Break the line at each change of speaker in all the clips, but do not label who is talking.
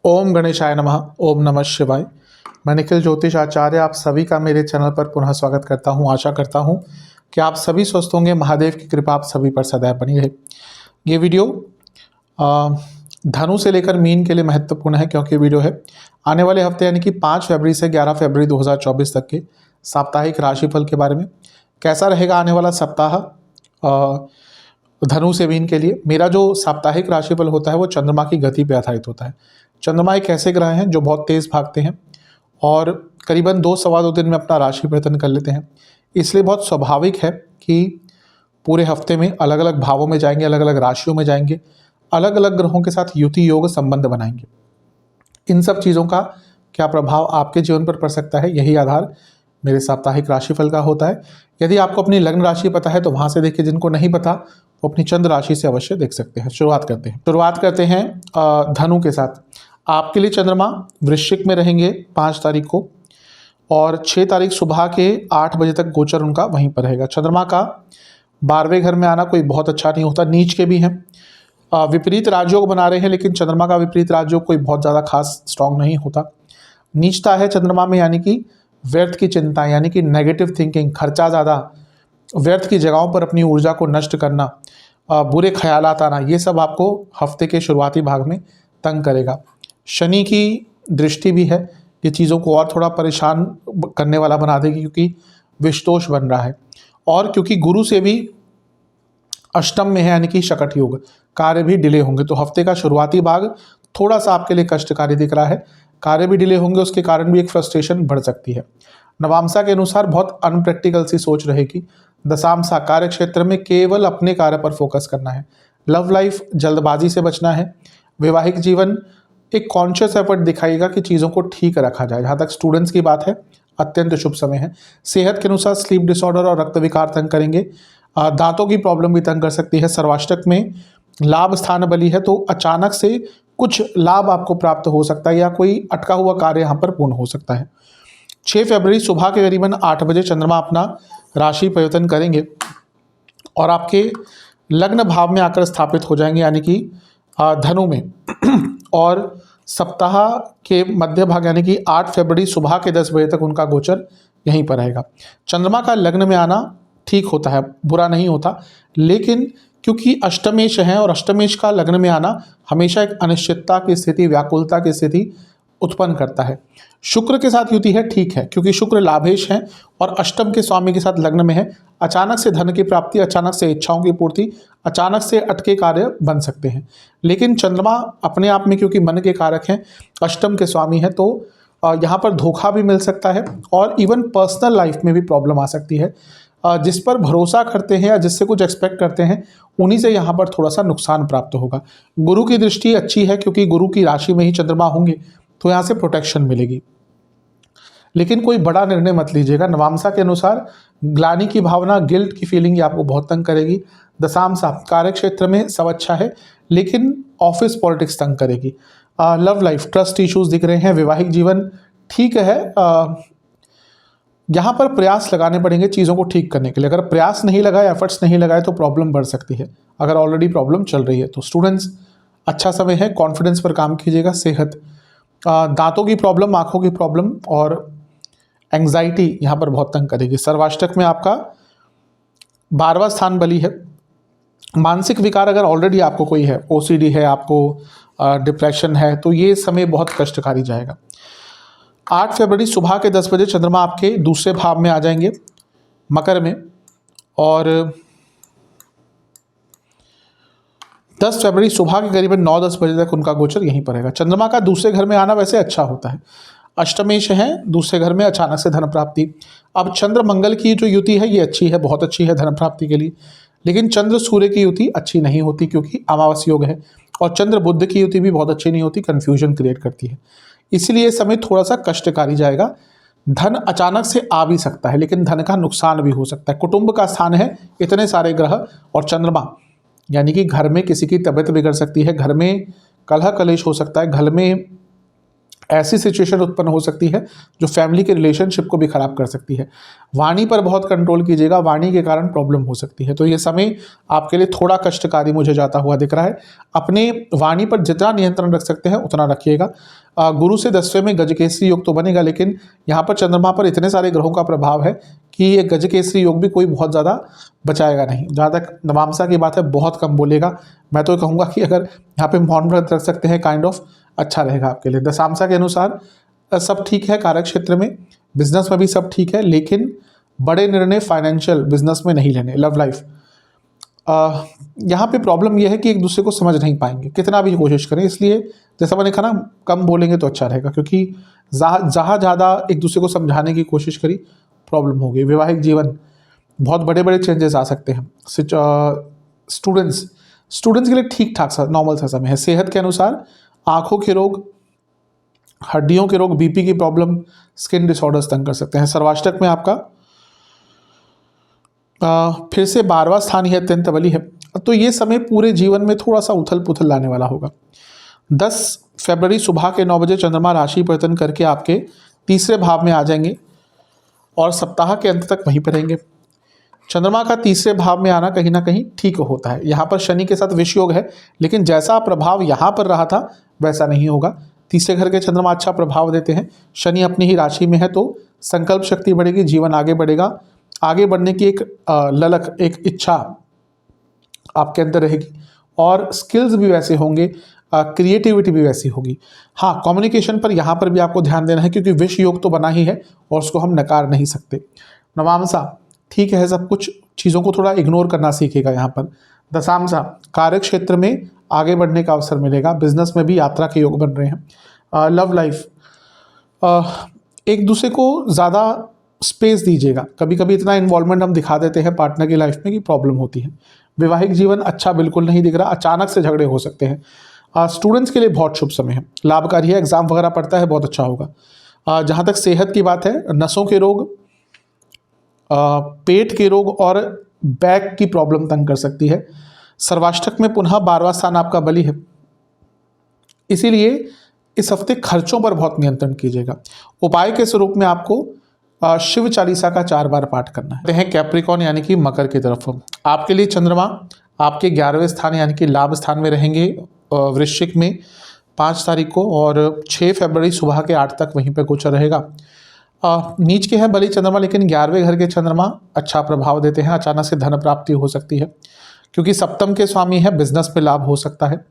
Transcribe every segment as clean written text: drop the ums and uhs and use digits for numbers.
ओम गणेशाय नमः। ओम नमः शिवाय। मैं निखिल ज्योतिष आचार्य आप सभी का मेरे चैनल पर पुनः स्वागत करता हूं। आशा करता हूं कि आप सभी स्वस्थ होंगे। महादेव की कृपा आप सभी पर सदैव बनी रहे। ये वीडियो धनु से लेकर मीन के लिए महत्वपूर्ण है, क्योंकि वीडियो है आने वाले हफ्ते यानी कि 5 फरवरी से 11 फरवरी 2024 तक के साप्ताहिक राशिफल के बारे में। कैसा रहेगा आने वाला सप्ताह धनु से मीन के लिए। मेरा जो साप्ताहिक राशिफल होता है वो चंद्रमा की गति पर आधारित होता है। चंद्रमा एक ऐसे ग्रह हैं जो बहुत तेज़ भागते हैं और करीबन 2-2.25 दिन में अपना राशि परिवर्तन कर लेते हैं। इसलिए बहुत स्वाभाविक है कि पूरे हफ्ते में अलग अलग भावों में जाएंगे, अलग अलग राशियों में जाएंगे, अलग अलग ग्रहों के साथ युति योग संबंध बनाएंगे। इन सब चीज़ों का क्या प्रभाव आपके जीवन पर पड़ सकता है, यही आधार मेरे साप्ताहिक राशिफल का होता है। यदि आपको अपनी लग्न राशि पता है तो वहाँ से देखिए, जिनको नहीं पता वो अपनी चंद्र राशि से अवश्य देख सकते हैं। शुरुआत करते हैं धनु के साथ। आपके लिए चंद्रमा वृश्चिक में रहेंगे 5 तारीख को और 6 तारीख सुबह के 8 बजे तक गोचर उनका वहीं पर रहेगा। चंद्रमा का 12वें घर में आना कोई बहुत अच्छा नहीं होता, नीच के भी हैं। विपरीत राजयोग बना रहे हैं, लेकिन चंद्रमा का विपरीत राजयोग कोई बहुत ज़्यादा खास स्ट्रांग नहीं होता। नीचता है चंद्रमा में, यानी कि व्यर्थ की चिंता, यानी कि नेगेटिव थिंकिंग, खर्चा ज़्यादा, व्यर्थ की जगहों पर अपनी ऊर्जा को नष्ट करना, बुरे ख्यालात आना, ये सब आपको हफ्ते के शुरुआती भाग में तंग करेगा। शनि की दृष्टि भी है, ये चीज़ों को और थोड़ा परेशान करने वाला बना देगी, क्योंकि विषतोष बन रहा है। और क्योंकि गुरु से भी अष्टम में है, यानी कि शकट योग, कार्य भी डिले होंगे। तो हफ्ते का शुरुआती भाग थोड़ा सा आपके लिए कष्टकारी दिख रहा है। कार्य भी डिले होंगे, उसके कारण भी एक फ्रस्ट्रेशन बढ़ सकती है। नवामसा के अनुसार बहुत अनप्रैक्टिकल सी सोच रहेगी। दशामसा कार्य क्षेत्र में केवल अपने कार्य पर फोकस करना है। लव लाइफ जल्दबाजी से बचना है। वैवाहिक जीवन एक कॉन्शियस एफर्ट दिखाएगा कि चीज़ों को ठीक रखा जाए। जहाँ तक स्टूडेंट्स की बात है, अत्यंत शुभ समय है। सेहत के अनुसार स्लीप डिसऑर्डर और रक्त विकार तंग करेंगे। दांतों की प्रॉब्लम भी तंग कर सकती है। सर्वाष्टक में लाभ स्थान बली है, तो अचानक से कुछ लाभ आपको प्राप्त हो सकता है या कोई अटका हुआ कार्य यहाँ पर पूर्ण हो सकता है। 6 फरवरी सुबह के करीबन 8 बजे चंद्रमा अपना राशि परिवर्तन करेंगे और आपके लग्न भाव में आकर स्थापित हो जाएंगे, यानी कि धनु में। और सप्ताह के मध्य भाग यानी कि 8 फरवरी सुबह के 10 बजे तक उनका गोचर यहीं पर रहेगा। चंद्रमा का लग्न में आना ठीक होता है, बुरा नहीं होता, लेकिन क्योंकि अष्टमेश है और अष्टमेश का लग्न में आना हमेशा एक अनिश्चितता की स्थिति, व्याकुलता की स्थिति उत्पन्न करता है। शुक्र के साथ युति है, ठीक है, क्योंकि शुक्र लाभेश है और अष्टम के स्वामी के साथ लग्न में है। अचानक से धन की प्राप्ति, अचानक से इच्छाओं की पूर्ति, अचानक से अटके कार्य बन सकते हैं। लेकिन चंद्रमा अपने आप में क्योंकि मन के कारक हैं, अष्टम के स्वामी हैं, तो यहाँ पर धोखा भी मिल सकता है और इवन पर्सनल लाइफ में भी प्रॉब्लम आ सकती है। जिस पर भरोसा करते हैं या जिससे कुछ एक्सपेक्ट करते हैं, उन्हीं से यहाँ पर थोड़ा सा नुकसान प्राप्त होगा। गुरु की दृष्टि अच्छी है, क्योंकि गुरु की राशि में ही चंद्रमा होंगे, तो यहाँ से प्रोटेक्शन मिलेगी। लेकिन कोई बड़ा निर्णय मत लीजिएगा। नवामसा के अनुसार ग्लानि की भावना, गिल्ट की फीलिंग, ये आपको बहुत तंग करेगी। दशामसा कार्य क्षेत्र में सब अच्छा है, लेकिन ऑफिस पॉलिटिक्स तंग करेगी। लव लाइफ, ट्रस्ट इश्यूज दिख रहे हैं। वैवाहिक जीवन ठीक है, यहाँ पर प्रयास लगाने पड़ेंगे चीज़ों को ठीक करने के लिए। अगर प्रयास नहीं लगाए, एफर्ट्स नहीं लगाए, तो प्रॉब्लम बढ़ सकती है, अगर ऑलरेडी प्रॉब्लम चल रही है तो। स्टूडेंट्स अच्छा समय है, कॉन्फिडेंस पर काम कीजिएगा। सेहत, दांतों की प्रॉब्लम, आँखों की प्रॉब्लम और एंग्जाइटी यहाँ पर बहुत तंग करेगी। सर्वाष्टक में आपका 12वां स्थान बली है। मानसिक विकार अगर ऑलरेडी आपको कोई है, ओसीडी है, आपको डिप्रेशन है, तो ये समय बहुत कष्टकारी जाएगा। 8 फरवरी सुबह के 10 बजे चंद्रमा आपके दूसरे भाव में आ जाएंगे, मकर में, और 10 फरवरी सुबह के करीबन 9-10 बजे तक उनका गोचर यहीं पर रहेगा। चंद्रमा का दूसरे घर में आना वैसे अच्छा होता है। अष्टमेश है, दूसरे घर में अचानक से धन प्राप्ति। अब चंद्र मंगल की जो युति है ये अच्छी है, बहुत अच्छी है धन प्राप्ति के लिए। लेकिन चंद्र सूर्य की युति अच्छी नहीं होती, क्योंकि अमावस्या योग है। और चंद्र बुध की युति भी बहुत अच्छी नहीं होती, कन्फ्यूजन क्रिएट करती है। इसलिए समय थोड़ा सा कष्टकारी जाएगा। धन अचानक से आ भी सकता है, लेकिन धन का नुकसान भी हो सकता है। कुटुंब का स्थान है, इतने सारे ग्रह और चंद्रमा, यानी कि घर में किसी की तबीयत बिगड़ सकती है, घर में कलह कलेश हो सकता है, घर में ऐसी सिचुएशन उत्पन्न हो सकती है जो फैमिली के रिलेशनशिप को भी खराब कर सकती है। वाणी पर बहुत कंट्रोल कीजिएगा, वाणी के कारण प्रॉब्लम हो सकती है। तो ये समय आपके लिए थोड़ा कष्टकारी मुझे जाता हुआ दिख रहा है। अपने वाणी पर जितना नियंत्रण रख सकते हैं उतना रखिएगा। गुरु से 10वें में गजकेसरी योग तो बनेगा, लेकिन यहाँ पर चंद्रमा पर इतने सारे ग्रहों का प्रभाव है कि ये गजकेसरी योग भी कोई बहुत ज़्यादा बचाएगा नहीं। जहाँ तक नवामसा की बात है, बहुत कम बोलेगा। मैं तो कहूँगा कि अगर यहाँ पे मौन व्रत रख सकते हैं काइंड ऑफ अच्छा रहेगा आपके लिए। दशांशा के अनुसार सब ठीक है, कारक क्षेत्र में, बिजनेस में भी सब ठीक है, लेकिन बड़े निर्णय फाइनेंशियल बिजनेस में नहीं लेने। लव लाइफ यहाँ पे प्रॉब्लम यह है कि एक दूसरे को समझ नहीं पाएंगे कितना भी कोशिश करें, इसलिए जैसा मैंने कहा ना, कम बोलेंगे तो अच्छा रहेगा, क्योंकि जहाँ ज़्यादा एक दूसरे को समझाने की कोशिश करी प्रॉब्लम होगी। वैवाहिक जीवन बहुत बड़े बड़े चेंजेस आ सकते हैं। स्टूडेंट्स के लिए ठीक ठाक सा नॉर्मल सा समय है। सेहत के अनुसार आँखों के रोग, हड्डियों के रोग, बीपी की प्रॉब्लम, स्किन डिसऑर्डर्स तंग कर सकते हैं। सर्वाष्टक में आपका फिर से 12वां स्थान ही अत्यंत बली है, तो ये समय पूरे जीवन में थोड़ा सा उथल पुथल लाने वाला होगा। 10 फरवरी सुबह के 9 बजे चंद्रमा राशि परिवर्तन करके आपके तीसरे भाव में आ जाएंगे और सप्ताह के अंत तक वहीं पर रहेंगे। चंद्रमा का तीसरे भाव में आना कहीं ना कहीं ठीक होता है। यहाँ पर शनि के साथ विष योग है, लेकिन जैसा प्रभाव यहाँ पर रहा था वैसा नहीं होगा। तीसरे घर के चंद्रमा अच्छा प्रभाव देते हैं। शनि अपनी ही राशि में है, तो संकल्प शक्ति बढ़ेगी, जीवन आगे बढ़ेगा। आगे बढ़ने की एक ललक, एक इच्छा आपके अंदर रहेगी और स्किल्स भी वैसे होंगे, क्रिएटिविटी भी वैसी होगी। हाँ, कम्युनिकेशन पर यहाँ पर भी आपको ध्यान देना है, क्योंकि विष योग तो बना ही है और उसको हम नकार नहीं सकते। नवामसा ठीक है, सब कुछ चीज़ों को थोड़ा इग्नोर करना सीखेगा यहाँ पर। दशामसा कार्य क्षेत्र में आगे बढ़ने का अवसर मिलेगा, बिजनेस में भी यात्रा के योग बन रहे हैं। लव लाइफ एक दूसरे को ज़्यादा स्पेस दीजिएगा। कभी कभी इतना इन्वॉल्वमेंट हम दिखा देते हैं पार्टनर की लाइफ में कि प्रॉब्लम होती है। वैवाहिक जीवन अच्छा बिल्कुल नहीं दिख रहा, अचानक से झगड़े हो सकते हैं। स्टूडेंट्स के लिए बहुत शुभ समय है, लाभकारी है, एग्जाम वगैरह पढ़ता है बहुत अच्छा होगा। जहाँ तक सेहत की बात है, नसों के रोग, पेट के रोग और बैक की प्रॉब्लम तंग कर सकती है। सर्वाष्टक में पुनः 12वां स्थान आपका बली है, इसीलिए इस हफ्ते खर्चों पर बहुत नियंत्रण कीजिएगा। उपाय के स्वरूप में आपको शिव चालीसा का 4 बार पाठ करना है। कैप्रिकॉन यानी कि मकर की तरफ आपके लिए चंद्रमा आपके 11वें स्थान यानी कि लाभ स्थान में रहेंगे, वृश्चिक में 5 तारीख को, और 6 फरवरी सुबह के 8 तक वहीं पर गोचर रहेगा। नीच के हैं बली चंद्रमा, लेकिन 11वें घर के चंद्रमा अच्छा प्रभाव देते हैं। अचानक से धन प्राप्ति हो सकती है, क्योंकि सप्तम के स्वामी है, बिजनेस में लाभ हो सकता है।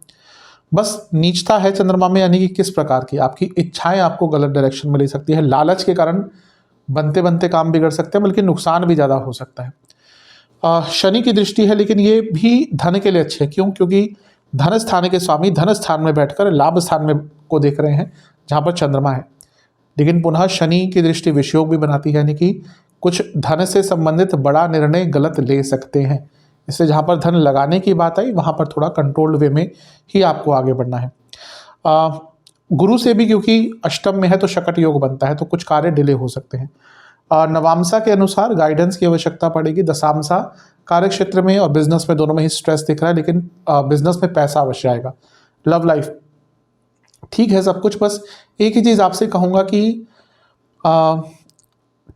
बस नीचता है चंद्रमा में, यानी कि किस प्रकार की आपकी इच्छाएं आपको गलत डायरेक्शन में ले सकती है। लालच के कारण बनते बनते काम बिगड़ सकते हैं, बल्कि नुकसान भी ज़्यादा हो सकता है। शनि की दृष्टि है, लेकिन ये भी धन के लिए अच्छे है। क्यों? क्योंकि धन स्थान के स्वामी धन स्थान में बैठकर लाभ स्थान में को देख रहे हैं, जहाँ पर चंद्रमा है। लेकिन पुनः शनि की दृष्टि विषयोग भी बनाती है, यानी कि कुछ धन से संबंधित बड़ा निर्णय गलत ले सकते हैं। इससे जहाँ पर धन लगाने की बात आई, वहाँ पर थोड़ा कंट्रोल्ड वे में ही आपको आगे बढ़ना है। गुरु से भी, क्योंकि अष्टम में है तो शकट योग बनता है, तो कुछ कार्य डिले हो सकते हैं। नवामसा के अनुसार गाइडेंस की आवश्यकता पड़ेगी। दशामसा कार्य क्षेत्र में और बिजनेस में दोनों में ही स्ट्रेस दिख रहा है, लेकिन बिजनेस में पैसा अवश्य आएगा। लव लाइफ ठीक है सब कुछ, बस एक ही चीज़ आपसे कहूँगा कि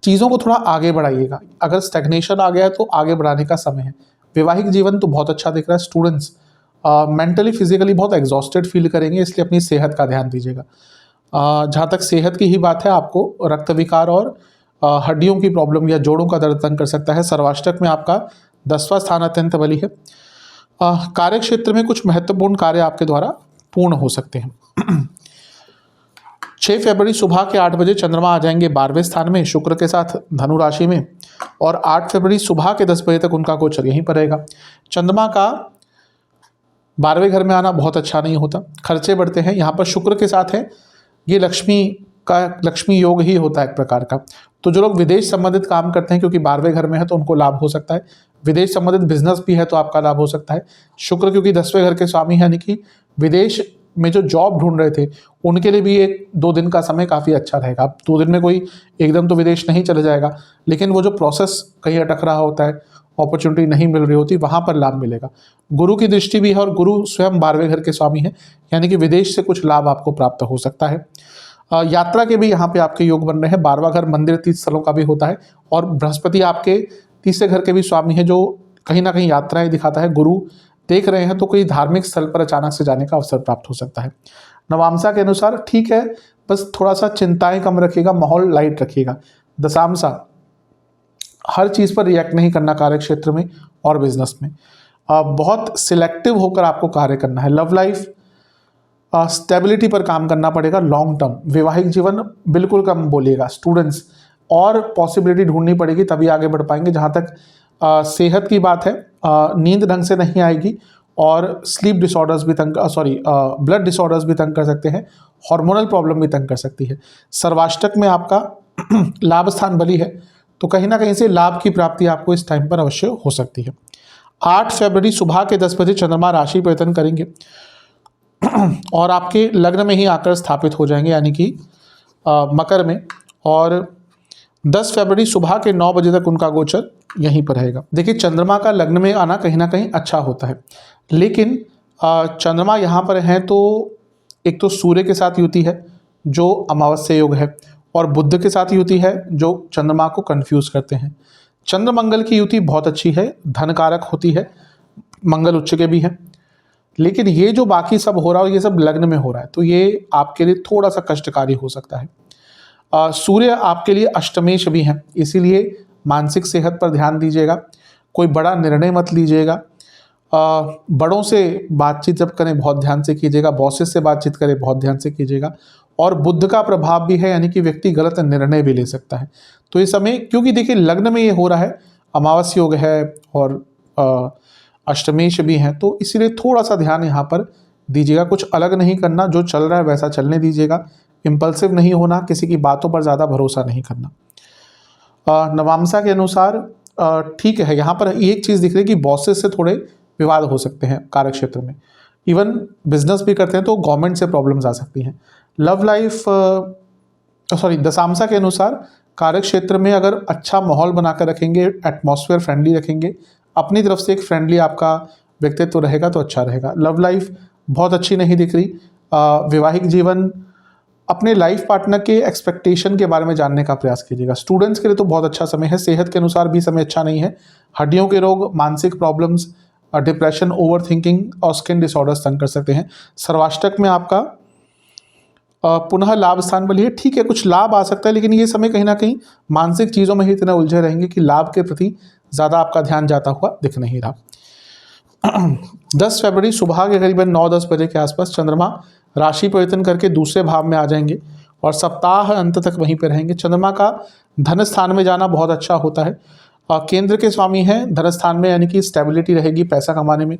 चीज़ों को थोड़ा आगे बढ़ाइएगा। अगर स्टैग्नेशन आ गया है तो आगे बढ़ाने का समय है। वैवाहिक जीवन तो बहुत अच्छा दिख रहा है। स्टूडेंट्स मेंटली फिजिकली बहुत एग्जॉस्टेड फील करेंगे, इसलिए अपनी सेहत का ध्यान दीजिएगा। जहाँ तक सेहत की ही बात है, आपको रक्त विकार और हड्डियों की प्रॉब्लम या जोड़ों का दर्द तंग कर सकता है। सर्वाष्टक में आपका 10वां स्थान अत्यंत बली है। कार्य क्षेत्र में कुछ महत्वपूर्ण कार्य आपके द्वारा पूर्ण हो सकते हैं। 6 फरवरी सुबह के 8 बजे चंद्रमा आ जाएंगे 12वें स्थान में शुक्र के साथ धनु राशि में, और 8 फरवरी सुबह के 10 बजे तक उनका गोचर यहीं पर रहेगा। चंद्रमा का 12वें घर में आना बहुत अच्छा नहीं होता, खर्चे बढ़ते हैं। यहाँ पर शुक्र के साथ है, ये लक्ष्मी योग ही होता है एक प्रकार का। तो जो लोग विदेश संबंधित काम करते हैं, क्योंकि 12वें घर में है तो उनको लाभ हो सकता है। विदेश संबंधित बिजनेस भी है तो आपका लाभ हो सकता है। शुक्र क्योंकि 10वें घर के स्वामी है, यानी कि विदेश में जो जॉब ढूंढ रहे थे उनके लिए भी 1-2 दिन का समय काफ़ी अच्छा रहेगा। अब 2 दिन में कोई एकदम तो विदेश नहीं चले जाएगा, लेकिन वो जो प्रोसेस कहीं अटक रहा होता है, अपॉर्चुनिटी नहीं मिल रही होती, वहाँ पर लाभ मिलेगा। गुरु की दृष्टि भी है और गुरु स्वयं 12वें घर के स्वामी है, यानी कि विदेश से कुछ लाभ आपको प्राप्त हो सकता है। यात्रा के भी यहाँ पे आपके योग बन रहे हैं। 12वां घर मंदिर तीर्थ स्थलों का भी होता है और बृहस्पति आपके तीसरे घर के भी स्वामी है, जो कहीं ना कहीं यात्राएं दिखाता है। गुरु देख रहे हैं तो कोई धार्मिक स्थल पर अचानक से जाने का अवसर प्राप्त हो सकता है। नवांशा के अनुसार ठीक है, बस थोड़ा सा चिंताएं कम रखिएगा, माहौल लाइट रखिएगा। दशांशा, हर चीज़ पर रिएक्ट नहीं करना कार्य क्षेत्र में और बिजनेस में। बहुत सिलेक्टिव होकर आपको कार्य करना है। लव लाइफ स्टेबिलिटी पर काम करना पड़ेगा लॉन्ग टर्म। वैवाहिक जीवन बिल्कुल कम बोलिएगा। स्टूडेंट्स, और पॉसिबिलिटी ढूंढनी पड़ेगी तभी आगे बढ़ पाएंगे। जहाँ तक सेहत की बात है, नींद ढंग से नहीं आएगी और स्लीप डिसऑर्डर्स भी ब्लड डिसऑर्डर्स भी तंग कर सकते हैं। हार्मोनल प्रॉब्लम भी तंग कर सकती है। सर्वाष्टक में आपका लाभ स्थान बली है, तो कहीं ना कहीं से लाभ की प्राप्ति आपको इस टाइम पर अवश्य हो सकती है। 8 फरवरी सुबह के 10 बजे चंद्रमा राशि परिवर्तन करेंगे और आपके लग्न में ही आकर स्थापित हो जाएंगे, यानी कि मकर में। और 10 फरवरी सुबह के 9 बजे तक उनका गोचर यहीं पर रहेगा। देखिए, चंद्रमा का लग्न में आना कहीं ना कहीं अच्छा होता है, लेकिन चंद्रमा यहाँ पर हैं तो एक तो सूर्य के साथ युति है जो अमावस्या योग है, और बुध के साथ युति है जो चंद्रमा को कंफ्यूज करते हैं। चंद्र मंगल की युति बहुत अच्छी है, धन कारक होती है, मंगल उच्च के भी है। लेकिन ये जो बाकी सब हो रहा है ये सब लग्न में हो रहा है, तो ये आपके लिए थोड़ा सा कष्टकारी हो सकता है। सूर्य आपके लिए अष्टमेश भी हैं, इसीलिए मानसिक सेहत पर ध्यान दीजिएगा। कोई बड़ा निर्णय मत लीजिएगा। बड़ों से बातचीत जब करें बहुत ध्यान से कीजिएगा। बॉसेस से बातचीत करें बहुत ध्यान से कीजिएगा। और बुध का प्रभाव भी है, यानी कि व्यक्ति गलत निर्णय भी ले सकता है। तो इस समय, क्योंकि देखिए लग्न में ये हो रहा है, अमावस्या योग है और अष्टमेश भी हैं, तो इसीलिए थोड़ा सा ध्यान यहाँ पर दीजिएगा। कुछ अलग नहीं करना, जो चल रहा है वैसा चलने दीजिएगा। इम्पल्सिव नहीं होना, किसी की बातों पर ज़्यादा भरोसा नहीं करना। नवांशा के अनुसार ठीक है, यहाँ पर एक चीज़ दिख रही है कि बॉसेस से थोड़े विवाद हो सकते हैं कार्य क्षेत्र में। इवन बिजनेस भी करते हैं तो गवर्नमेंट से प्रॉब्लम्स आ सकती हैं। लव लाइफ दशांशा के अनुसार कार्य क्षेत्र में अगर अच्छा माहौल बनाकर रखेंगे, एटमॉस्फेयर फ्रेंडली रखेंगे, अपनी तरफ से एक फ्रेंडली आपका व्यक्तित्व रहेगा तो अच्छा रहेगा। लव लाइफ बहुत अच्छी नहीं दिख रही। वैवाहिक जीवन, अपने लाइफ पार्टनर के एक्सपेक्टेशन के बारे में जानने का प्रयास कीजिएगा। स्टूडेंट्स के लिए तो बहुत अच्छा समय है। सेहत के अनुसार भी समय अच्छा नहीं है। हड्डियों के रोग, मानसिक प्रॉब्लम्स, डिप्रेशन, ओवर थिंकिंग और स्किन डिसऑर्डर्स तंग कर सकते हैं। सर्वाष्टक में आपका पुनः लाभ स्थान बली है। ठीक है, कुछ लाभ आ सकता है, लेकिन ये समय कहीं ना कहीं मानसिक चीज़ों में ही इतना उलझे रहेंगे कि लाभ के प्रति ज़्यादा आपका ध्यान जाता हुआ दिख नहीं रहा। 10 फरवरी सुबह के करीबन 9-10 बजे के आसपास चंद्रमा राशि परिवर्तन करके दूसरे भाव में आ जाएंगे और सप्ताह अंत तक वहीं पर रहेंगे। चंद्रमा का धन स्थान में जाना बहुत अच्छा होता है। केंद्र के स्वामी हैं धन स्थान में, यानी कि स्टेबिलिटी रहेगी पैसा कमाने में।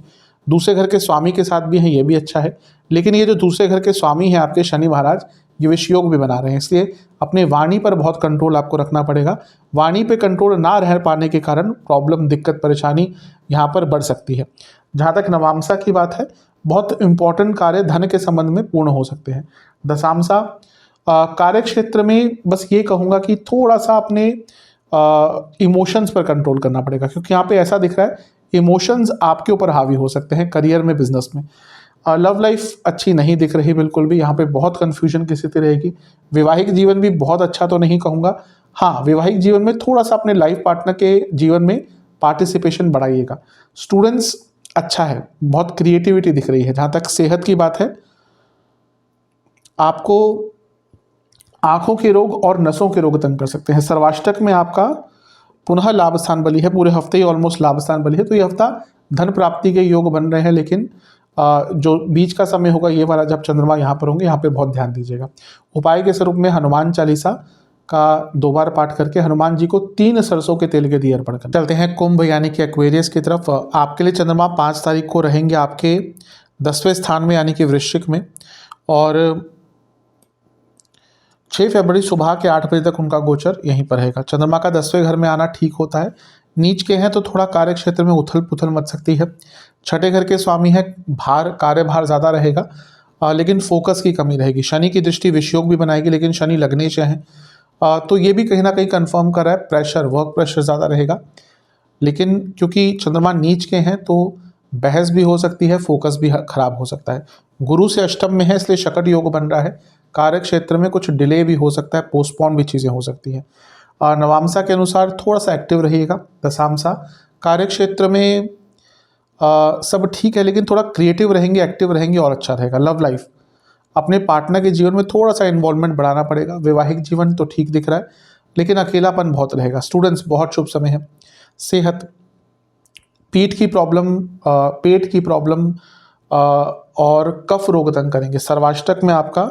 दूसरे घर के स्वामी के साथ भी हैं, ये भी अच्छा है। लेकिन ये जो दूसरे घर के स्वामी हैं आपके शनि महाराज, ये विष योग भी बना रहे हैं, इसलिए अपने वाणी पर बहुत कंट्रोल आपको रखना पड़ेगा। वाणी पे कंट्रोल ना रह पाने के कारण प्रॉब्लम, दिक्कत, परेशानी यहाँ पर बढ़ सकती है। जहाँ तक नवांशा की बात है, बहुत इंपॉर्टेंट कार्य धन के संबंध में पूर्ण हो सकते हैं। दशांशा कार्य क्षेत्र में बस ये कहूँगा कि थोड़ा सा अपने इमोशंस पर कंट्रोल करना पड़ेगा, क्योंकि यहाँ पे ऐसा दिख रहा है इमोशंस आपके ऊपर हावी हो सकते हैं करियर में, बिजनेस में। लव लाइफ अच्छी नहीं दिख रही बिल्कुल भी, यहाँ पे बहुत कन्फ्यूजन की स्थिति रहेगी। वैवाहिक जीवन भी बहुत अच्छा तो नहीं कहूँगा। हाँ, वैवाहिक जीवन में थोड़ा सा अपने लाइफ पार्टनर के जीवन में पार्टिसिपेशन बढ़ाइएगा। स्टूडेंट्स अच्छा है, बहुत क्रिएटिविटी दिख रही है। जहाँ तक सेहत की बात है, आपको आंखों के रोग और नसों के रोग तंग कर सकते हैं। सर्वाष्टक में आपका पुनः लाभ स्थान बली है, पूरे हफ्ते ही ऑलमोस्ट लाभ स्थान बली है, तो ये हफ्ता धन प्राप्ति के योग बन रहे हैं। लेकिन जो बीच का समय होगा ये वाला, जब चंद्रमा यहाँ पर होंगे, यहाँ पे बहुत ध्यान दीजिएगा। उपाय के स्वरूप में हनुमान चालीसा का 2 बार पाठ करके हनुमान जी को 3 सरसों के तेल के दिए अर्पण कर। चलते हैं कुंभ यानी कि एक्वेरियस की तरफ। आपके लिए चंद्रमा 5 तारीख को रहेंगे आपके 10वें स्थान में, यानी कि वृश्चिक में, और 6 फरवरी सुबह के 8 बजे तक उनका गोचर यहीं पर रहेगा। चंद्रमा का 10वें घर में आना ठीक होता है। नीच के हैं तो थोड़ा कार्य क्षेत्र में उथल पुथल मच सकती है। छठे घर के स्वामी है, कार्यभार ज़्यादा रहेगा, लेकिन फोकस की कमी रहेगी। शनि की दृष्टि विषयोग भी बनाएगी, लेकिन शनि लग्नेश है, तो ये भी कहीं ना कहीं कंफर्म कर रहा है प्रेशर, वर्क प्रेशर ज़्यादा रहेगा। लेकिन क्योंकि चंद्रमा नीच के हैं तो बहस भी हो सकती है, फोकस भी खराब हो सकता है। गुरु से अष्टम में है, इसलिए शकट योग बन रहा है। कार्य क्षेत्र में कुछ डिले भी हो सकता है, पोस्टपोन भी चीज़ें हो सकती हैं। नवांशा के अनुसार थोड़ा सा एक्टिव रहिएगा। दशांशा कार्य क्षेत्र में सब ठीक है, लेकिन थोड़ा क्रिएटिव रहेंगे, एक्टिव रहेंगे और अच्छा रहेगा। लव लाइफ, अपने पार्टनर के जीवन में थोड़ा सा इन्वॉल्वमेंट बढ़ाना पड़ेगा। वैवाहिक जीवन तो ठीक दिख रहा है, लेकिन अकेलापन बहुत रहेगा। स्टूडेंट्स, बहुत शुभ समय है। सेहत, पेट की प्रॉब्लम और कफ रोग तंग करेंगे। सर्वाष्टक में आपका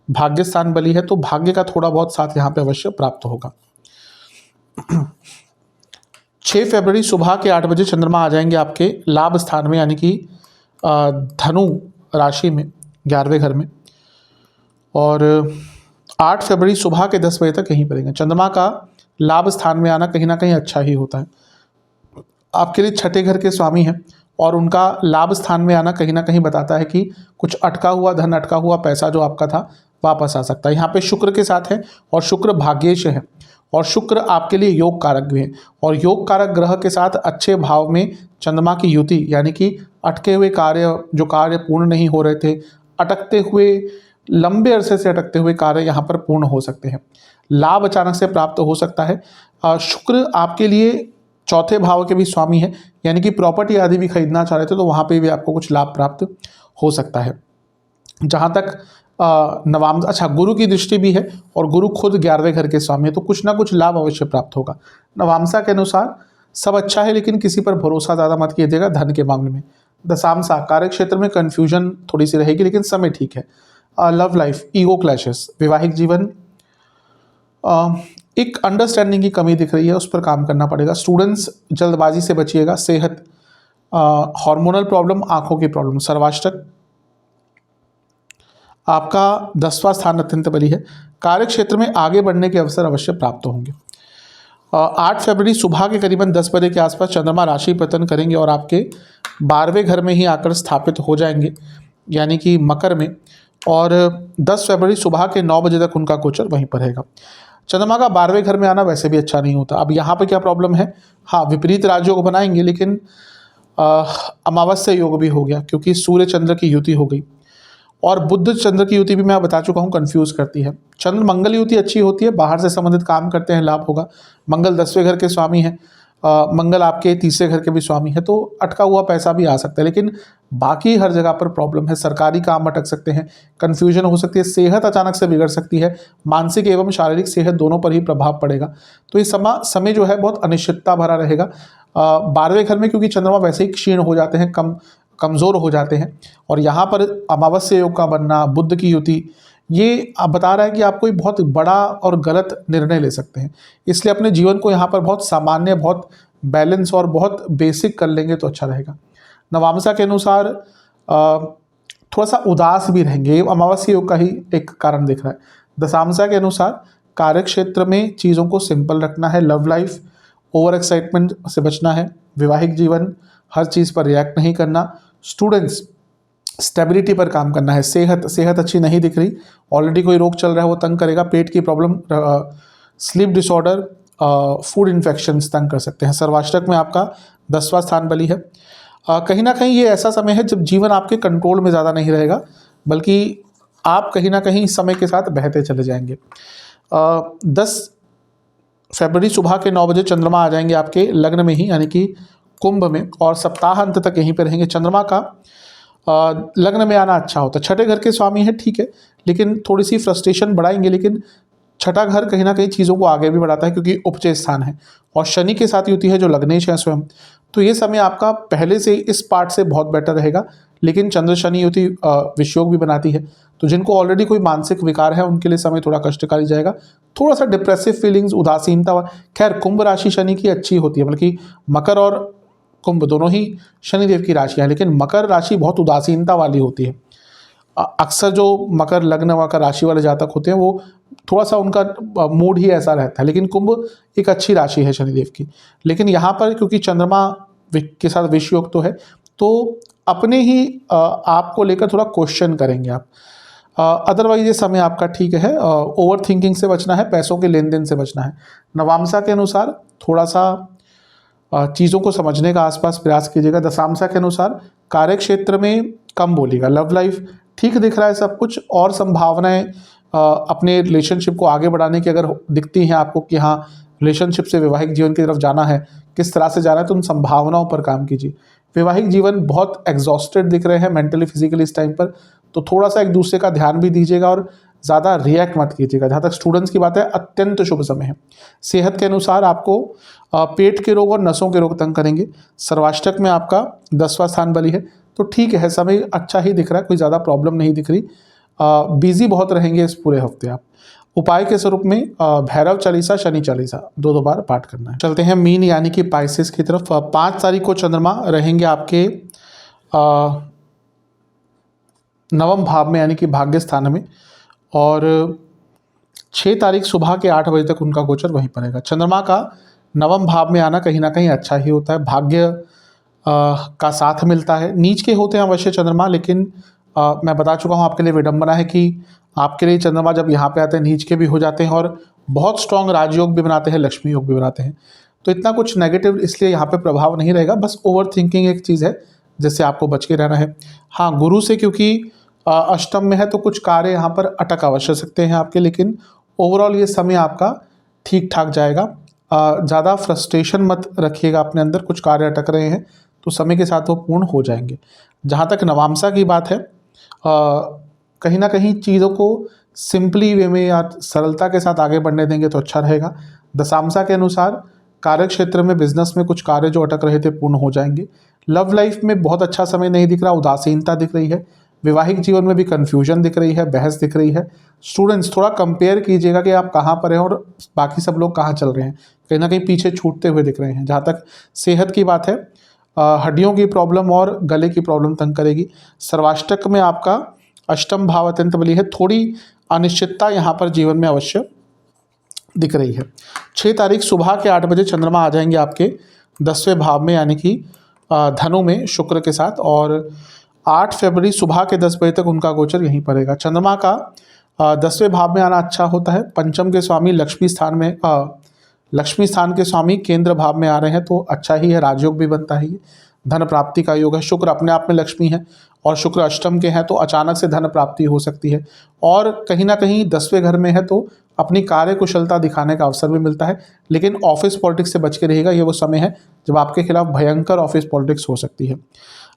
भाग्य स्थान बली है, तो भाग्य का थोड़ा बहुत साथ यहाँ पे अवश्य प्राप्त होगा। 6 फरवरी सुबह के 8 बजे चंद्रमा आ जाएंगे आपके लाभ स्थान में, यानी कि धनु राशि में 11वें घर में, और 8 फरवरी सुबह के 10 बजे तक यहीं पर रहेंगे। चंद्रमा का लाभ स्थान में आना कहीं ना कहीं अच्छा ही होता है, आपके लिए छठे घर के स्वामी हैं, और उनका लाभ स्थान में आना कहीं ना कहीं बताता है कि कुछ अटका हुआ धन, अटका हुआ पैसा जो आपका था वापस आ सकता है। यहाँ पे शुक्र के साथ है, और शुक्र भाग्येश है, और शुक्र आपके लिए योग कारक भी है, और योग कारक ग्रह के साथ अच्छे भाव में चंद्रमा की युति, यानी कि अटके हुए कार्य, जो कार्य पूर्ण नहीं हो रहे थे, अटकते हुए, लंबे अरसे से अटकते हुए कार्य यहाँ पर पूर्ण हो सकते हैं। लाभ अचानक से प्राप्त हो सकता है। शुक्र आपके लिए चौथे भाव के भी स्वामी है, यानी कि प्रॉपर्टी आदि भी खरीदना चाह रहे थे तो वहाँ पे भी आपको कुछ लाभ प्राप्त हो सकता है। जहाँ तक अच्छा, गुरु की दृष्टि भी है, और गुरु खुद 11वें घर के स्वामी है, तो कुछ ना कुछ लाभ अवश्य प्राप्त होगा। नवांशा के अनुसार सब अच्छा है, लेकिन किसी पर भरोसा ज़्यादा मत कीजिएगा धन के मामले में। दशांशा कार्य क्षेत्र में कन्फ्यूजन थोड़ी सी रहेगी, लेकिन समय ठीक है। Love life, ego clashes. वैवाहिक जीवन, एक अंडरस्टैंडिंग की कमी दिख रही है, उस पर काम करना पड़ेगा। स्टूडेंट्स, जल्दबाजी से बचिएगा। सेहत, हार्मोनल प्रॉब्लम, आंखों की प्रॉब्लम। सर्वाष्टक आपका 10वां स्थान अत्यंत बली है, कार्य क्षेत्र में आगे बढ़ने के अवसर अवश्य प्राप्त होंगे। 8 फरवरी सुबह के करीबन 10 बजे के आसपास चंद्रमा राशि पतन करेंगे और आपके 12वें घर में ही आकर स्थापित हो जाएंगे, यानी कि मकर में, और 10 फरवरी सुबह के 9 बजे तक उनका गोचर वहीं पर रहेगा। चंद्रमा का 12वें घर में आना वैसे भी अच्छा नहीं होता। अब यहाँ पे क्या प्रॉब्लम है, हाँ विपरीत राजयोग बनाएंगे, लेकिन अमावस्या योग भी हो गया, क्योंकि सूर्य चंद्र की युति हो गई, और बुध चंद्र की युति भी मैं बता चुका हूँ कंफ्यूज करती है। चंद्र मंगल युति अच्छी होती है, बाहर से संबंधित काम करते हैं, लाभ होगा। मंगल 10वें घर के स्वामी हैं, मंगल आपके 3रे घर के भी स्वामी है, तो अटका हुआ पैसा भी आ सकता है, लेकिन बाकी हर जगह पर प्रॉब्लम है। सरकारी काम अटक सकते हैं, कन्फ्यूजन हो सकती है, सेहत अचानक से बिगड़ सकती है, मानसिक एवं शारीरिक सेहत दोनों पर ही प्रभाव पड़ेगा। तो ये समय जो है बहुत अनिश्चितता भरा रहेगा। 12वें घर में क्योंकि चंद्रमा वैसे ही क्षीण हो जाते हैं, कमज़ोर हो जाते हैं, और यहाँ पर अमावस्या योग का बनना, बुध की युति, ये आप बता रहा है कि आप कोई बहुत बड़ा और गलत निर्णय ले सकते हैं। इसलिए अपने जीवन को यहाँ पर बहुत सामान्य, बहुत बैलेंस और बहुत बेसिक कर लेंगे तो अच्छा रहेगा। नवांशा के अनुसार थोड़ा सा उदास भी रहेंगे, ये अमावस्या योग का ही एक कारण दिख रहा है। दशांशा के अनुसार कार्य क्षेत्र में चीज़ों को सिंपल रखना है। लव लाइफ, ओवर एक्साइटमेंट से बचना है। वैवाहिक जीवन, हर चीज़ पर रिएक्ट नहीं करना। स्टूडेंट्स, स्टेबिलिटी पर काम करना है। सेहत अच्छी नहीं दिख रही, ऑलरेडी कोई रोग चल रहा है वो तंग करेगा। पेट की problem, sleep disorder, food infections तंग कर सकते हैं। सर्वाष्टक में आपका 10वां स्थान बली है। कहीं ना कहीं ये ऐसा समय है जब जीवन आपके कंट्रोल में ज़्यादा नहीं रहेगा, बल्कि आप कहीं ना कहीं समय के साथ बहते चले जाएंगे। 10 फरवरी सुबह के 9 बजे चंद्रमा आ जाएंगे आपके लग्न में ही, यानी कि कुंभ में, और सप्ताह अंत तक यहीं पर रहेंगे। चंद्रमा का लग्न में आना अच्छा होता है, छठे घर के स्वामी है, ठीक है, लेकिन थोड़ी सी फ्रस्ट्रेशन बढ़ाएंगे। लेकिन छठा घर कहीं ना कहीं चीज़ों को आगे भी बढ़ाता है, क्योंकि उपचय स्थान है, और शनि के साथ युति है जो लग्नेश है स्वयं। तो ये समय आपका पहले से इस पार्ट से बहुत बेटर रहेगा। लेकिन चंद्र शनि युति विषयोग भी बनाती है, तो जिनको ऑलरेडी कोई मानसिक विकार है उनके लिए समय थोड़ा कष्टकारी जाएगा। थोड़ा सा डिप्रेसिव फीलिंग्स, उदासीनता, खैर कुंभ राशि शनि की अच्छी होती है, बल्कि मकर और कुंभ दोनों ही शनिदेव की राशियाँ हैं, लेकिन मकर राशि बहुत उदासीनता वाली होती है। अक्सर जो मकर लग्न मकर राशि वाले जातक होते हैं वो थोड़ा सा उनका मूड ही ऐसा रहता है, लेकिन कुंभ एक अच्छी राशि है शनिदेव की। लेकिन यहाँ पर क्योंकि चंद्रमा के साथ विष योग तो है, तो अपने ही आपको लेकर थोड़ा क्वेश्चन करेंगे आप। अदरवाइज ये समय आपका ठीक है। ओवर थिंकिंग से बचना है, पैसों के लेन देन से बचना है। नवांशा के अनुसार थोड़ा सा चीज़ों को समझने का आसपास प्रयास कीजिएगा। दशांशा के अनुसार कार्य क्षेत्र में कम बोलिएगा। लव लाइफ ठीक दिख रहा है सब कुछ, और संभावनाएं अपने रिलेशनशिप को आगे बढ़ाने की अगर दिखती हैं आपको कि हाँ रिलेशनशिप से वैवाहिक जीवन की तरफ जाना है, किस तरह से जाना है, तो उन संभावनाओं पर काम कीजिए। वैवाहिक जीवन बहुत एग्जॉस्टेड दिख रहे हैं मेंटली फिजिकली इस टाइम पर, तो थोड़ा सा एक दूसरे का ध्यान भी दीजिएगा और ज़्यादा रिएक्ट मत कीजिएगा। जहाँ तक स्टूडेंट्स की बात है, अत्यंत शुभ समय है। सेहत के अनुसार आपको पेट के रोग और नसों के रोग तंग करेंगे। सर्वाष्टक में आपका 10वां स्थान बली है, तो ठीक है, समय अच्छा ही दिख रहा है, कोई ज़्यादा प्रॉब्लम नहीं दिख रही। बिजी बहुत रहेंगे इस पूरे हफ्ते आप। उपाय के स्वरूप में भैरव चालीसा, शनि चालीसा 2-2 बार पाठ करना है। चलते हैं मीन यानी कि पाइसेस की तरफ। 5 तारीख को चंद्रमा रहेंगे आपके 9वें भाव में यानी कि भाग्य स्थान में, और 6 तारीख सुबह के 8 बजे तक उनका गोचर वहीं पर रहेगा। चंद्रमा का 9वें भाव में आना कहीं ना कहीं अच्छा ही होता है, भाग्य का साथ मिलता है। नीच के होते हैं अवश्य चंद्रमा, लेकिन मैं बता चुका हूँ आपके लिए विडंबना है कि आपके लिए चंद्रमा जब यहाँ पे आते हैं नीच के भी हो जाते हैं और बहुत स्ट्रॉन्ग राजयोग भी बनाते हैं, लक्ष्मी योग भी बनाते हैं। तो इतना कुछ नेगेटिव इसलिए यहाँ पे प्रभाव नहीं रहेगा, बस ओवर थिंकिंग एक चीज़ है जिससे आपको बच के रहना है। हाँ, गुरु से क्योंकि अष्टम में है तो कुछ कार्य यहाँ पर अटक अवश्य सकते हैं आपके, लेकिन ओवरऑल ये समय आपका ठीक ठाक जाएगा। ज़्यादा फ्रस्ट्रेशन मत रखिएगा अपने अंदर, कुछ कार्य अटक रहे हैं तो समय के साथ वो पूर्ण हो जाएंगे। जहाँ तक नवामसा की बात है, कहीं ना कहीं चीज़ों को सिंपली वे में या सरलता के साथ आगे बढ़ने देंगे तो अच्छा रहेगा। दशामसा के अनुसार कार्य क्षेत्र में, बिजनेस में कुछ कार्य जो अटक रहे थे पूर्ण हो जाएंगे। लव लाइफ में बहुत अच्छा समय नहीं दिख रहा, उदासीनता दिख रही है। वैवाहिक जीवन में भी कन्फ्यूजन दिख रही है, बहस दिख रही है। स्टूडेंट्स थोड़ा कंपेयर कीजिएगा कि आप कहाँ पर हैं और बाकी सब लोग कहाँ चल रहे हैं, कहीं ना कहीं पीछे छूटते हुए दिख रहे हैं। जहाँ तक सेहत की बात है, हड्डियों की प्रॉब्लम और गले की प्रॉब्लम तंग करेगी। सर्वाष्टक में आपका अष्टम भाव अत्यंत बली है, थोड़ी अनिश्चितता यहाँ पर जीवन में अवश्य दिख रही है। 6 तारीख सुबह के 8 बजे चंद्रमा आ जाएंगे आपके 10वें भाव में यानी कि धनु में शुक्र के साथ, और 8 फरवरी सुबह के 10 बजे तक उनका गोचर यहीं पड़ेगा। चंद्रमा का 10वें भाव में आना अच्छा होता है। पंचम के स्वामी लक्ष्मी स्थान में, लक्ष्मी स्थान के स्वामी केंद्र भाव में आ रहे हैं तो अच्छा ही है, राजयोग भी बनता है। ये धन प्राप्ति का योग है। शुक्र अपने आप में लक्ष्मी है और शुक्र अष्टम के हैं तो अचानक से धन प्राप्ति हो सकती है, और कहीं ना कहीं 10वें घर में है तो अपनी कार्य कुशलता दिखाने का अवसर भी मिलता है। लेकिन ऑफिस पॉलिटिक्स से बच के रहिएगा, ये वो समय है जब आपके खिलाफ भयंकर ऑफिस पॉलिटिक्स हो सकती है।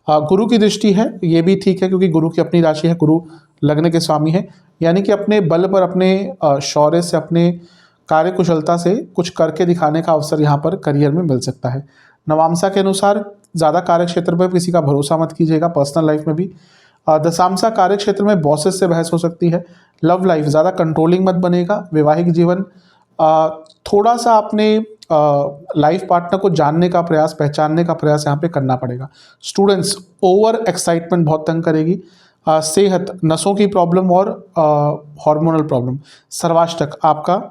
गुरु की दृष्टि है, ये भी ठीक है क्योंकि गुरु की अपनी राशि है, गुरु लग्न के स्वामी है, यानी कि अपने बल पर, अपने शौर्य से, अपने कार्य कुशलता से कुछ करके दिखाने का अवसर यहाँ पर करियर में मिल सकता है। नवामसा के अनुसार ज़्यादा कार्य क्षेत्र पर किसी का भरोसा मत कीजिएगा, पर्सनल लाइफ में भी। दशामसा कार्य क्षेत्र में बॉसेस से बहस हो सकती है। लव लाइफ ज़्यादा कंट्रोलिंग मत बनेगा। वैवाहिक जीवन थोड़ा सा अपने लाइफ पार्टनर को जानने का प्रयास, पहचानने का प्रयास यहाँ पे करना पड़ेगा। स्टूडेंट्स ओवर एक्साइटमेंट बहुत तंग करेगी। सेहत, नसों की प्रॉब्लम और हार्मोनल प्रॉब्लम। सर्वाष्टक आपका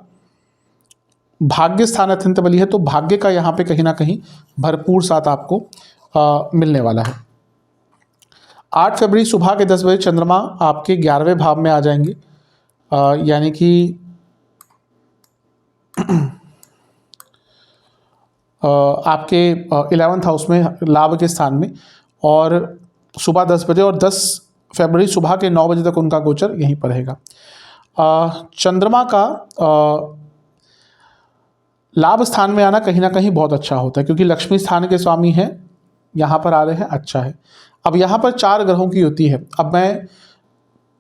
भाग्य स्थान अत्यंत बली है तो भाग्य का यहाँ पे कहीं ना कहीं भरपूर साथ आपको मिलने वाला है। 8 फरवरी सुबह के 10 बजे चंद्रमा आपके 11वें भाव में आ जाएंगे, यानी कि आपके 11th हाउस में, लाभ के स्थान में, और सुबह 10 बजे और 10 फरवरी सुबह के 9 बजे तक उनका गोचर यहीं पर रहेगा। चंद्रमा का लाभ स्थान में आना कहीं ना कहीं बहुत अच्छा होता है क्योंकि लक्ष्मी स्थान के स्वामी हैं, यहाँ पर आ रहे हैं, अच्छा है। अब यहाँ पर 4 ग्रहों की युति है। अब मैं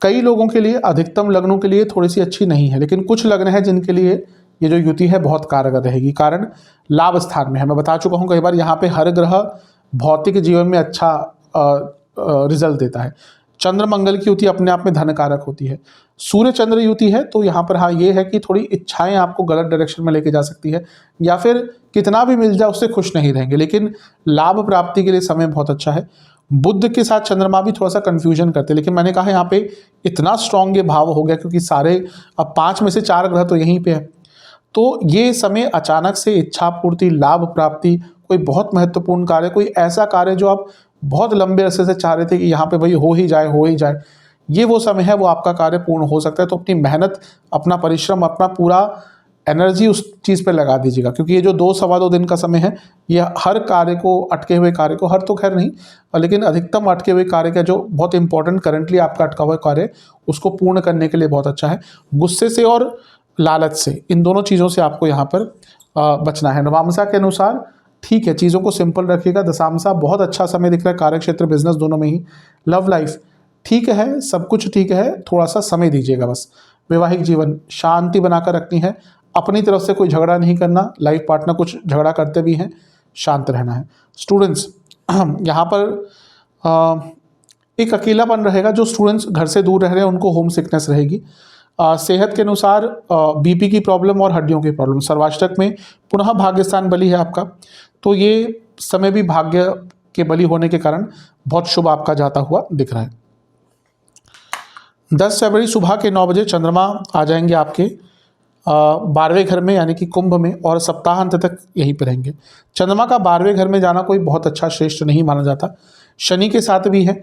कई लोगों के लिए, अधिकतम लग्नों के लिए थोड़ी सी अच्छी नहीं है, लेकिन कुछ लग्न है जिनके लिए ये जो युति है बहुत कारगर रहेगी, कारण लाभ स्थान में है। मैं बता चुका हूँ कई बार, यहाँ पे हर ग्रह भौतिक जीवन में अच्छा रिजल्ट देता है। चंद्र मंगल की युति अपने आप में धन कारक होती है। सूर्य चंद्र युति है तो यहाँ पर हाँ ये है कि थोड़ी इच्छाएं आपको गलत डायरेक्शन में लेके जा सकती है, या फिर कितना भी मिल जाए उससे खुश नहीं रहेंगे, लेकिन लाभ प्राप्ति के लिए समय बहुत अच्छा है। बुध के साथ चंद्रमा भी थोड़ा सा कंफ्यूजन करते हैं, लेकिन मैंने कहा यहाँ पे इतना स्ट्रांग ये भाव हो गया क्योंकि सारे, अब 5 में से 4 ग्रह तो यहीं पे है, तो ये समय अचानक से इच्छा पूर्ति, लाभ प्राप्ति, कोई बहुत महत्वपूर्ण कार्य, कोई ऐसा कार्य जो आप बहुत लंबे अरसे से चाह रहे थे कि यहाँ पे भाई हो ही जाए, हो ही जाए, ये वो समय है, वो आपका कार्य पूर्ण हो सकता है। तो अपनी मेहनत, अपना परिश्रम, अपना पूरा एनर्जी उस चीज़ पे लगा दीजिएगा, क्योंकि ये जो 2 सवा 2 दिन का समय है, ये हर कार्य को, अटके हुए कार्य को, हर तो खैर नहीं, लेकिन अधिकतम अटके हुए कार्य का जो बहुत इंपॉर्टेंट करंटली आपका अटका हुआ कार्य, उसको पूर्ण करने के लिए बहुत अच्छा है। गुस्से से और लालच से, इन दोनों चीज़ों से आपको यहाँ पर बचना है। नवामसा के अनुसार ठीक है, चीज़ों को सिंपल रखिएगा। दशामसा बहुत अच्छा समय दिख रहा है, कार्य क्षेत्र बिजनेस दोनों में ही। लव लाइफ ठीक है, सब कुछ ठीक है, थोड़ा सा समय दीजिएगा बस। वैवाहिक जीवन शांति बनाकर रखनी है, अपनी तरफ से कोई झगड़ा नहीं करना, लाइफ पार्टनर कुछ झगड़ा करते भी हैं, शांत रहना है। स्टूडेंट्स यहाँ पर एक अकेलापन रहेगा, जो स्टूडेंट्स घर से दूर रह रहे हैं उनको होम सिकनेस रहेगी। सेहत के अनुसार बीपी की प्रॉब्लम और हड्डियों की प्रॉब्लम। सर्वाष्टक में पुनः भाग्यस्थान बली है आपका, तो ये समय भी भाग्य के बली होने के कारण बहुत शुभ आपका जाता हुआ दिख रहा है। 10 फरवरी सुबह के 9 बजे चंद्रमा आ जाएंगे आपके 12वें घर में, यानी कि कुंभ में, और सप्ताहांत तक यहीं पर रहेंगे। चंद्रमा का 12वें घर में जाना कोई बहुत अच्छा श्रेष्ठ नहीं माना जाता, शनि के साथ भी है,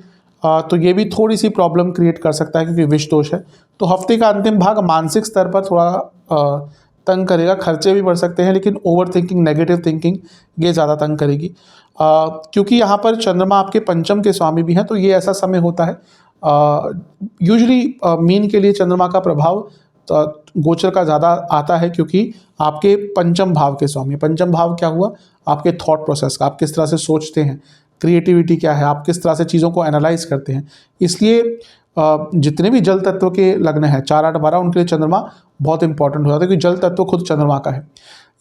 तो ये भी थोड़ी सी प्रॉब्लम क्रिएट कर सकता है, क्योंकि विष दोष है। तो हफ्ते का अंतिम भाग मानसिक स्तर पर थोड़ा तंग करेगा, खर्चे भी बढ़ सकते हैं, लेकिन ओवर थिंकिंग, नेगेटिव थिंकिंग ये ज़्यादा तंग करेगी। क्योंकि यहाँ पर चंद्रमा आपके पंचम के स्वामी भी हैं, तो ये ऐसा समय होता है, यूजुअली मीन के लिए चंद्रमा का प्रभाव गोचर का ज़्यादा आता है, क्योंकि आपके पंचम भाव के स्वामी। पंचम भाव क्या हुआ? आपके थॉट प्रोसेस का, आप किस तरह से सोचते हैं, क्रिएटिविटी क्या है, आप किस तरह से चीज़ों को एनालाइज करते हैं। इसलिए जितने भी जल तत्व के लग्न हैं 4, 8, 12, उनके लिए चंद्रमा बहुत इंपॉर्टेंट हो जाता है, क्योंकि जल तत्व खुद चंद्रमा का है।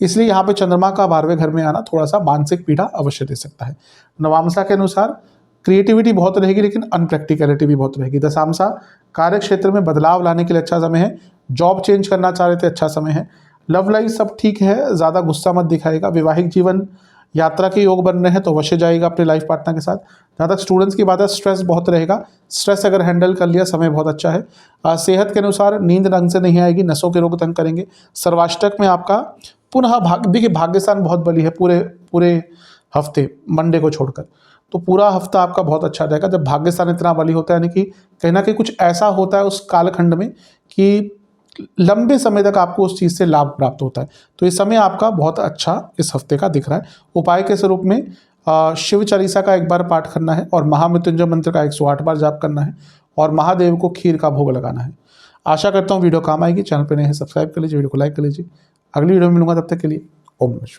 इसलिए यहाँ पे चंद्रमा का 12वें घर में आना थोड़ा सा मानसिक पीड़ा अवश्य दे सकता है। नवामसा के अनुसार क्रिएटिविटी बहुत रहेगी, लेकिन अनप्रैक्टिकलिटी भी बहुत रहेगी। दशामसा कार्य क्षेत्र में बदलाव लाने के लिए अच्छा समय है, जॉब चेंज करना चाह रहे थे, अच्छा समय है। लव लाइफ सब ठीक है, ज़्यादा गुस्सा मत दिखाएगा। वैवाहिक जीवन यात्रा के योग बन रहे हैं, तो अवश्य जाएगा अपने लाइफ पार्टनर के साथ। जहाँ तक स्टूडेंट्स की बात है, स्ट्रेस बहुत रहेगा, स्ट्रेस अगर हैंडल कर लिया, समय बहुत अच्छा है। सेहत के अनुसार नींद ढंग से नहीं आएगी, नसों के रोग तंग करेंगे। सर्वाष्टक में आपका पुनः देखिए भाग्यस्थान बहुत बली है पूरे हफ्ते, मंडे को छोड़कर, तो पूरा हफ्ता आपका बहुत अच्छा रहेगा। जब भाग्यस्थान इतना बली होता है, यानी कि कहीं ना कहीं कुछ ऐसा होता है उस कालखंड में कि लंबे समय तक आपको उस चीज़ से लाभ प्राप्त होता है। तो ये समय आपका बहुत अच्छा इस हफ्ते का दिख रहा है। उपाय के स्वरूप में शिव चालीसा का एक बार पाठ करना है, और महामृत्युंजय मंत्र का 108 बार जाप करना है, और महादेव को खीर का भोग लगाना है। आशा करता हूँ वीडियो काम आएगी। चैनल पर नए हैं, सब्सक्राइब कर लीजिए, वीडियो को लाइक कर लीजिए। अगली वीडियो में मिलूंगा, तब तक के लिए ओम नमः शिवाय।